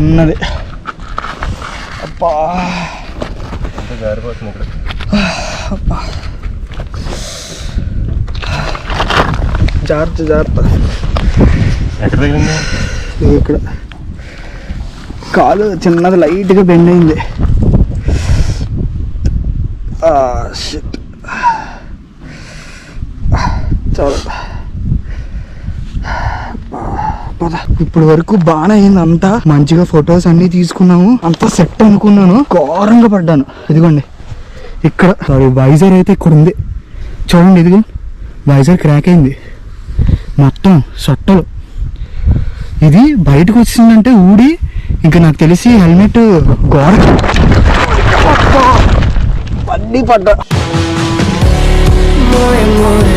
చిన్నది. అబ్బా జారిపోతుంది ఇక్కడ. అబ్బా జాగ్రత్త జాగ్రత్త. ఎక్కడ తగిలింది? ఇక్కడ కాలు చిన్నది లైట్గా బెండ్ అయింది. షిట్ చాలా ఇప్పుడు వరకు బాగానే అయింది. అంతా మంచిగా ఫొటోస్ అన్ని తీసుకున్నాము, అంతా సెట్ అనుకున్నాను. ఘోరంగా పడ్డాను. ఇదిగోండి ఇక్కడ వైజర్ అయితే ఇక్కడ ఉంది చూడండి. ఇదిగో వైజర్ క్రాక్ అయింది మొత్తం సొట్టలు. ఇది బయటకు వచ్చిందంటే ఊడి ఇంకా నాకు తెలిసి హెల్మెట్ గోడ పడ్డి పడ్డా. More and more